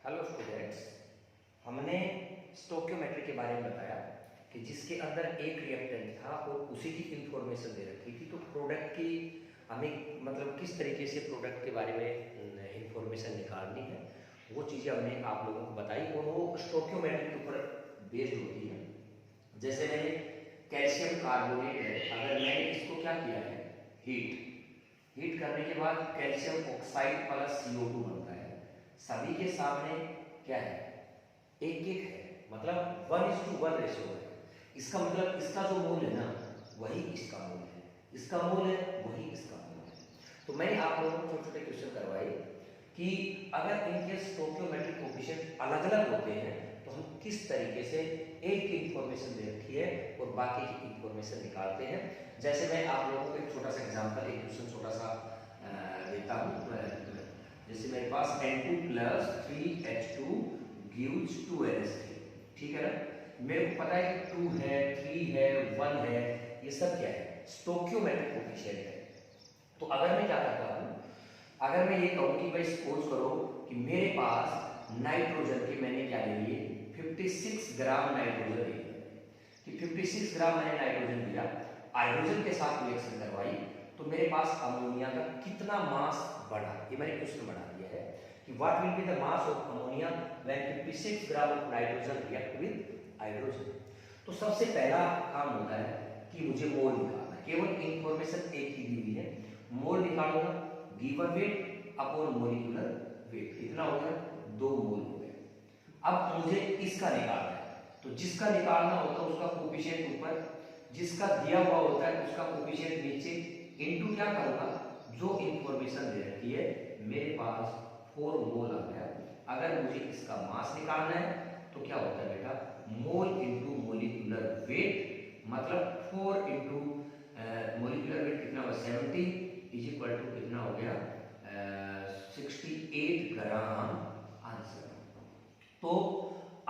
Hello students, हमने stoichiometry के बारे में बताया कि जिसके अंदर एक रिएक्टेंट था और उसी की इंफॉर्मेशन दे रखी थी। तो प्रोडक्ट की हमें मतलब किस तरीके से प्रोडक्ट के बारे में इंफॉर्मेशन निकालनी है वो चीज़ें हमने आप लोगों को बताई और वो स्टोक्योमेट्री के ऊपर बेस्ड होती है। जैसे मैंने कैल्शियम कार्बोनेट है, अगर मैंने इसको क्या किया है, हीट करने के बाद कैल्शियम ऑक्साइड प्लस CO2 बनता है। सभी के सामने क्या है, एक एक है, मतलब 1:1 रेशियो है। इसका मतलब इसका जो मूल है ना वही इसका मूल है, इसका मूल है वही इसका मूल है। तो मैंने आप लोगों को छोटे छोटे क्वेश्चन करवाए कि अगर इनके स्टोक्योमेट्रिक कोफिशिएंट अलग अलग होते हैं तो हम किस तरीके से एक की इंफॉर्मेशन दे रखी है और बाकी की इंफॉर्मेशन निकालते हैं। जैसे मैं आप लोगों को एक छोटा सा एग्जांपल, एक क्वेश्चन छोटा सा देता हूँ। जैसे मेरे पास N2 + 3H2 gives 2NH3, ठीक है ना। मेरे को पता है कि 2 है, 3 है, 1 है, ये सब क्या है, स्टोक्योमेट्रिक कोफिशिएंट है। तो अगर मैं क्या करता हूँ, अगर मैं ये कहूँ कि भाई सपोज करो कि मेरे पास नाइट्रोजन के मैंने क्या ले लिए 56 ग्राम नाइट्रोजन ले लिया कि 56 ग्राम मैंने नाइट्रोजन लिया, हाइड्रोजन के साथ रिएक्शन करवाई तो मेरे पास अमोनिया का कितना मास बढ़ा, ये मैंने क्वेश्चन बना दिया है कि what will be the mass of ammonia when 56 gram of nitrogen react with hydrogen. तो सबसे पहला काम होता है कि मुझे मोल निकालना, केवल इंफॉर्मेशन एक ही दी हुई है, मोल निकालूंगा, given weight upon molecular weight, कितना हो गया, 2 मोल हो गया। अब मुझे इसका निकालना है, तो जिसका निकालना होता है उसका कोफिशिएंट ऊपर, जिसका दिया हुआ होता है उसका कोफिशिएंट नीचे, इनटू क्या करूंगा, जो इंफॉर्मेशन दे रखी है। मेरे पास 4 मोल आ गया। अगर मुझे इसका मास निकालना है तो क्या होता है बेटा, मोल इनटू मोलिकुलर वेट, मतलब 4 इनटू मोलिकुलर वेट कितना हुआ 70 इज इक्वल टू कितना हो गया 68 ग्राम आंसर। तो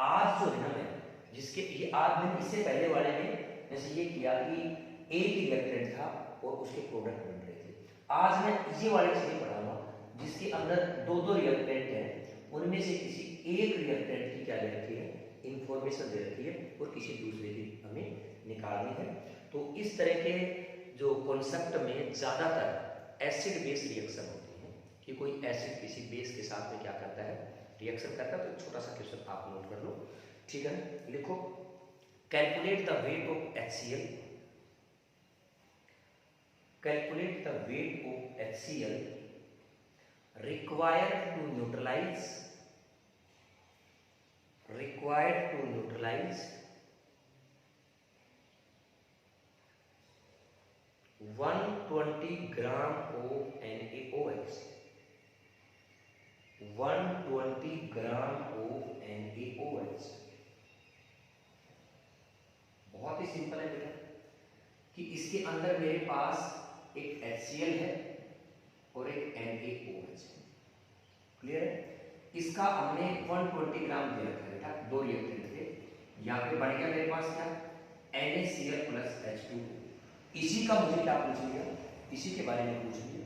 आज जो है ना मैं जिसके ये आज मैंने इससे पहले वाले में जैसे ये किया कि एक ही रिएक्टेंट था और उसके प्रोडक्ट बन रहे थे, आज मैं ये वाली चीजें पढ़ाऊंगा जिसके अंदर 2 रिएक्टेंट हैं, उनमें से किसी एक रिएक्टेंट की क्या दे रखी है, इंफॉर्मेशन दे रखी है और किसी दूसरे की हमें निकालनी है। तो इस तरह के जो कॉन्सेप्ट में ज्यादातर एसिड बेस रिएक्शन होती है कि कोई एसिड किसी बेस के साथ में क्या करता है, रिएक्शन करता है। तो एक छोटा सा क्वेश्चन आप नोट कर लो, ठीक है, लिखो calculate the weight of HCl, calculate the weight of HCl required to neutralize 120 gram of NaOH, 120 gram of NaOH। बहुत ही सिंपल है बेटा कि इसके अंदर मेरे पास एक HCl है और एक NaOH है, क्लियर है। इसका हमने 120 ग्राम दे रखा है बेटा, 2 रिएक्टेंट थे, यहाँ पे बढ़ गया मेरे पास क्या NaCl + H2। इसी का मुझे क्या पूछ लिया, इसी के बारे में पूछ लिया,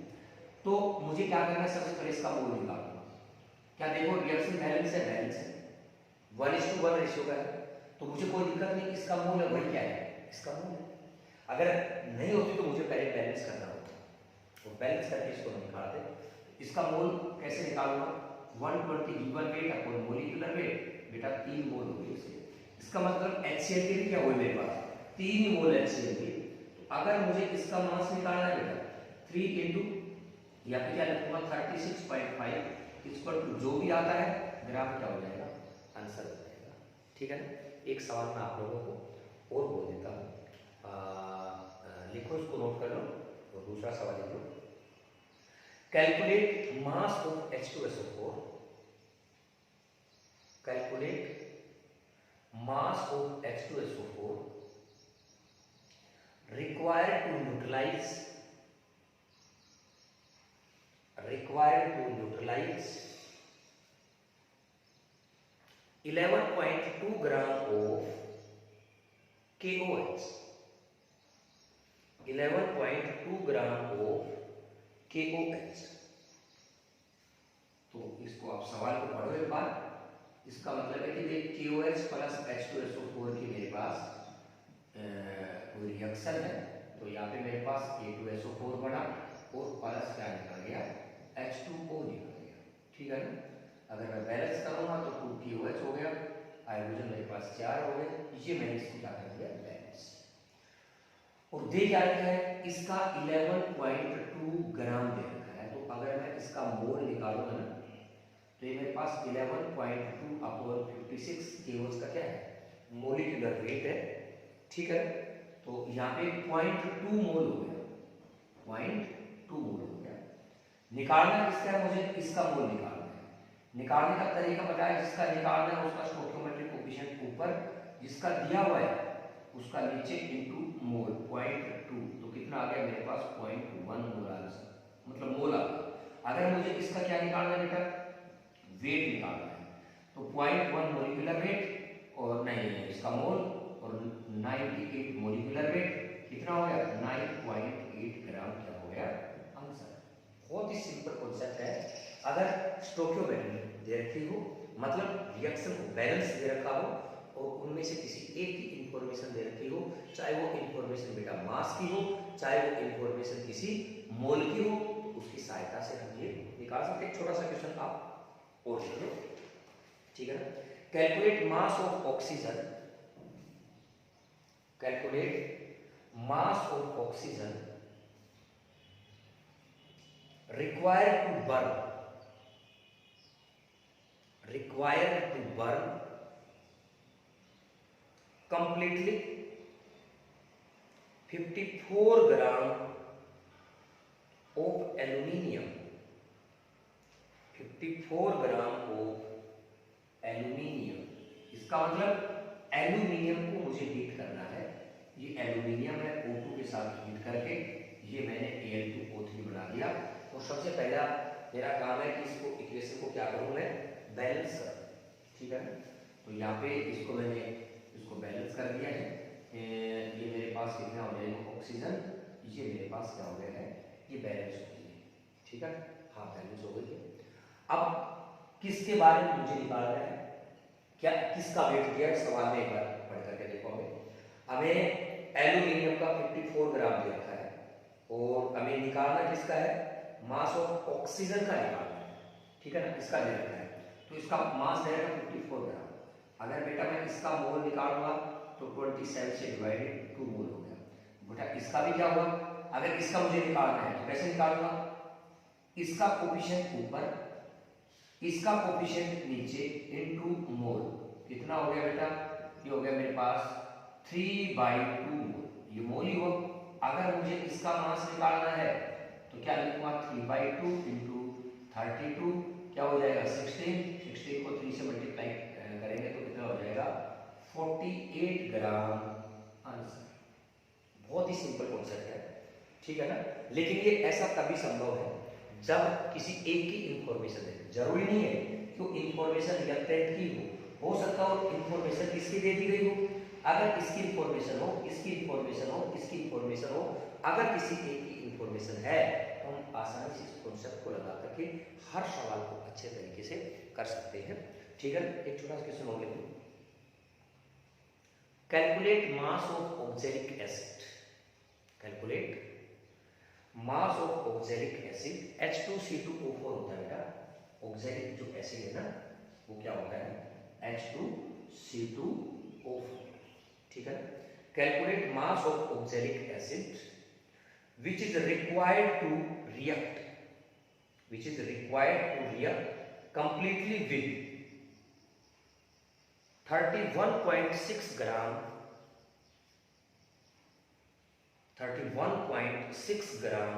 तो मुझे क्या करना है, सबसे पहले इसका मोल निकालना। क्या देखो रिएक्शन बैलेंस है, 1:1 रेशियो का है, तो मुझे कोई दिक्कत नहीं, इसका मोल है वही क्या है, इसका मोल है। अगर नहीं होती तो मुझे पहले बैलेंस करना होता, तो बैलेंस करके इसको निकालते। इसका मोल कैसे निकालूंगा, 120 given weight upon molecular weight, बेटा 3 मोल हो गए इसके। इसका मतलब HCl के लिए क्या हुए मेरे पास 3 मोल HCl के। तो अगर मुझे इसका मास निकालना है बेटा 3 इनटू या फिर क्या लिखूंगा 36.5 इक्वल टू जो भी आता है ग्राम क्या हो जाएगा, आंसर हो जाएगा, ठीक है ना। एक सवाल मैं आप लोगों को और बोल देता हूँ, लिखो, इसको नोट कर लो और दूसरा सवाल लिख लो। Calculate mass of H2SO4, calculate mass of H2SO4 required to neutralize 11.2 gram of KOH, 11.2 gram of KOH। तो इसको आप सवाल को पढ़ो एक बार इसका मतलब है कि KOH प्लस H2SO4 की मेरे पास कोई रिएक्शन है, तो यहाँ पे मेरे पास K2SO4 बना और प्लस क्या निकल गया, H2O निकल गया। ठीक है ना। अगर मैं बैलेंस करूँगा तो 2KOH हो गया, हाइड्रोजन मेरे पास 4 हो गए, ये मैंने इसको क्या कर दिया, बैलेंस। और दे क्या रखा है, इसका 11.2 ग्राम दे रखा है। तो अगर मैं इसका मोल निकालूंगा ना, तो ये मेरे पास 11.2 अपॉन 56 KOH का क्या है, मोलिकुलर वेट है। ठीक है, तो यहाँ पे 0.2 मोल हो गया, 0.2 मोल हो गया। निकालना किसका है, मुझे इसका मोल निकालना है। निकालने का तरीका पता है, जिसका निकालना है उसका स्टोइकियोमेट्रिक कोएफिशिएंट ऊपर, जिसका दिया हुआ है उसका नीचे इनटू मोल 0.2, तो कितना आ गया मेरे पास 0.1 मोल आंसर, मतलब मोल आ गया। अगर मुझे इसका क्या निकालना है बेटा, वेट निकालना है, तो 0.1 मोलिकुलर वेट और नहीं इसका मोल और 98 मोलिकुलर वेट, कितना हो गया 9.8 ग्राम क्या हो गया आंसर। बहुत ही सिंपल कॉन्सेप्ट है। अगर स्टोइकियोमेट्री दे रखी हो, मतलब रिएक्शन को बैलेंस दे रखा हो और उनमें से किसी एक की इंफॉर्मेशन दे रखी हो, चाहे वो इंफॉर्मेशन बेटा मास की हो, चाहे वो इंफॉर्मेशन किसी मोल की हो, तो उसकी सहायता से हम ये निकाल सकते हैं। छोटा सा क्वेश्चन आप और लिख लो। ठीक है ना। Calculate mass of oxygen, calculate mass of oxygen required to burn completely 54 gram of aluminium, 54 gram of aluminium. इसका मतलब एल्यूमिनियम को मुझे हीट करना है, ये एल्यूमिनियम है, O2 के साथ हीट करके ये मैंने Al2O3 बना दिया। और सबसे पहला मेरा काम है कि इसको इक्वेशन को क्या करूं मैं, बैलेंस करूं। ठीक है, तो यहाँ पे इसको मैंने इसको बैलेंस कर दिया है। ये मेरे पास कितना हो जाएगा ऑक्सीजन, ये मेरे पास क्या हो गया है, ये बैलेंस हो गई है। ठीक है, हाँ बैलेंस हो गई है। अब किसके बारे में मुझे निकालना है, क्या किसका वेट दिया सवाल में, एक बार पढ़ करके देखो। हमें एल्यूमिनियम का 54 ग्राम दे रखा है और हमें निकालना किसका है, मास ऑफ ऑक्सीजन का निकालना है। ठीक है ना, इसका दे रखा है, तो इसका मास रहेगा 54 ग्राम। अगर बेटा मैं इसका मोल निकालूंगा तो 27 से डिवाइडेड 2 मोल हो गया। बेटा इसका भी क्या हुआ, अगर इसका मुझे निकालना है तो कैसे निकालूंगा, इसका कोफिशिएंट ऊपर, इसका कोफिशिएंट नीचे इनटू मोल, कितना हो गया बेटा, ये हो गया मेरे पास 3/2 मोल, ये मोल ही हो। अगर मुझे इसका मास निकालना है तो क्या लिखूंगा, 3/2 इंटू 32 क्या हो जाएगा 16 को 3 से मल्टीप्लाई करेंगे तो कितना हो जाएगा 48 ग्राम आंसर। बहुत ही सिंपल कॉन्सेप्ट है। ठीक है ना, लेकिन ये ऐसा तभी संभव है जब किसी एक की इंफॉर्मेशन है। जरूरी नहीं है कि वो इंफॉर्मेशन रिएक्टेंट की हो सकता हो इंफॉर्मेशन इसकी दे दी गई हो। अगर इसकी इंफॉर्मेशन हो, इसकी इंफॉर्मेशन हो, इसकी इंफॉर्मेशन हो, अगर किसी एक की इंफॉर्मेशन है तो हम आसानी से इस कॉन्सेप्ट को लगा करके हर सवाल को अच्छे तरीके से कर सकते हैं। ठीक है, एक छोटा सा क्वेश्चन हो गया, calculate mass of oxalic acid, calculate mass of oxalic acid, H2C2O4 होता है बेटा, ऑक्सैलिक जो एसिड है ना वो क्या होता है H2C2O4। ठीक है, calculate mass of oxalic acid which is required to react, which is required to react completely with 31.6 gram, 31.6 gram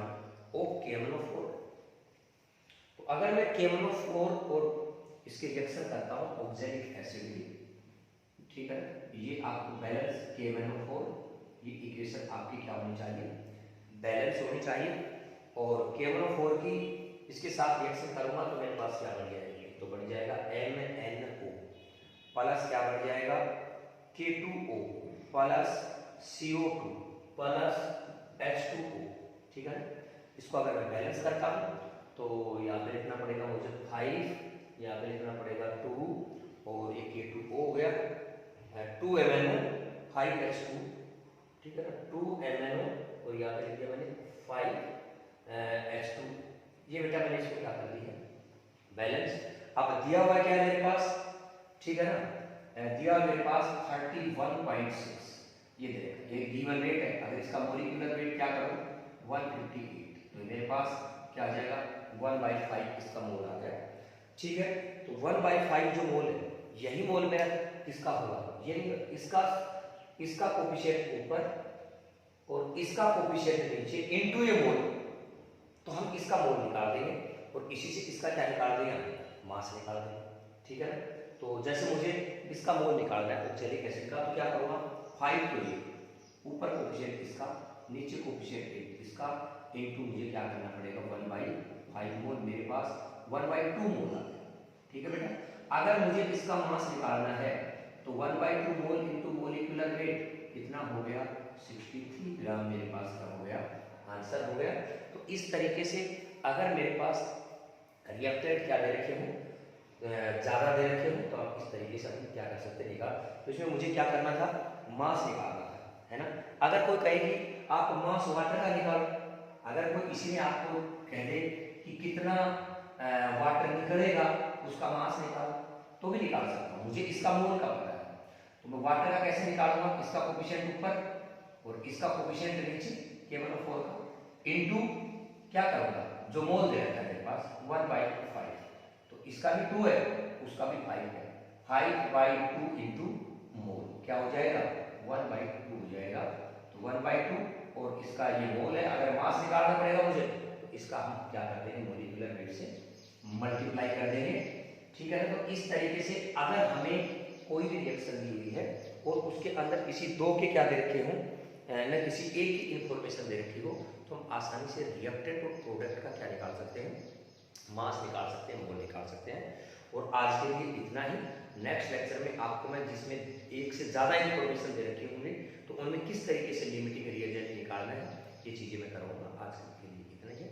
of KMnO4। तो अगर मैं KMnO4 और इसके रिएक्शन करता हूं ऑक्सैलिक एसिड की, ठीक है, ये आपको बैलेंस KMnO4, ये इक्वेशन आपकी क्या होनी चाहिए, बैलेंस होनी चाहिए। और KMnO4 की इसके साथ रिएक्शन करूंगा तो मेरे पास क्या बढ़ जाएगा, तो बढ़ जाएगा MnO प्लस क्या बढ़ जाएगा K2O plus CO2 plus H2O। ठीक है, इसको अगर मैं बैलेंस करता हूं तो यहाँ पे लिखना पड़ेगा मुझे 5, यहाँ पे लिखना पड़ेगा 2 और 5H2, ठीक है ना, 2MnO, और यहाँ पे लिख दिया मैंने 5H2। ये बेटा मैंने इसको क्या कर दी है, बैलेंस। अब दिया हुआ क्या है मेरे पास, ठीक है ना, दिया हुआ मेरे पास 31.6, ये देखो ये गिवन रेट है। अगर इसका मोलिकुलर वेट क्या करूं 158, तो मेरे पास क्या आ जाएगा 1/5 इसका मोल आ गया, ठीक है। तो 1/5 जो मोल है यही मोल मेरा किसका होगा, ये इसका कोफिशिएंट ऊपर और इसका कोफिशिएंट नीचे इनटू ये मोल, तो हम इसका मोल निकाल देंगे और इसी से इसका क्या निकाल देंगे, मास निकाल देंगे, ठीक है ना। तो जैसे मुझे इसका मोल निकालना है ऑक्सैलिक एसिड का, तो क्या करूँगा 5 तो ये ऊपर कोफिशिएंट इसका, नीचे कोफिशिएंट इसका, इनटू मुझे क्या करना पड़ेगा 1/5 मोल, मेरे पास 1/2 मोल आ गया, ठीक है बेटा। अगर मुझे इसका मास निकालना है तो 1/2 मोल इनटू मोलिकुलर वेट कितना हो गया 63 ग्राम, मेरे पास क्या हो गया, आंसर हो गया। तो इस तरीके से अगर मेरे पास रिएक्टेंट क्या दे रखे हो, ज़्यादा दे रखे हो, तो आप इस तरीके से हम क्या कर सकते हैं निकाल। तो इसमें मुझे क्या करना था, मास निकालना था, है ना। अगर कोई कहेगी आप मास वाटर का निकालो, अगर कोई इसी में आपको कह दे कि कितना वाटर निकलेगा उसका मास निकालो, तो भी निकाल सकता हूँ। मुझे इसका मोल का पता है, तो मैं वाटर का कैसे निकालूंगा, इसका कोफिशिएंट ऊपर और इसका कोफिशिएंट नीचे, केवल 4 का इनटू क्या करूंगा जो मोल दे रखा है मेरे पास 1/5, तो इसका भी 2 है उसका भी 5 है, 5/2 इनटू मोल क्या हो जाएगा 1/2 हो जाएगा। तो 1/2 और इसका ये मोल है, अगर मास निकालना पड़ेगा मुझे तो इसका हम क्या कर देंगे मोलिकुलर वेट से मल्टीप्लाई कर देंगे, ठीक है ना। तो इस तरीके से अगर हमें कोई भी रिएक्शन दी हुई है और उसके अंदर किसी दो के क्या दे रखे हों, न किसी एक की इंफॉर्मेशन दे रखी हो, तो हम आसानी से रिएक्टेंट और प्रोडक्ट का क्या निकाल सकते हैं, मास निकाल सकते हैं, मोल निकाल सकते हैं। और आज के लिए इतना ही। नेक्स्ट लेक्चर में आपको मैं जिसमें एक से ज़्यादा इंफॉर्मेशन दे रखी होंगे तो उनमें किस तरीके से लिमिटिंग रिएजेंट निकालना है ये चीज़ें मैं कराऊंगा। आज के लिए इतना ही है।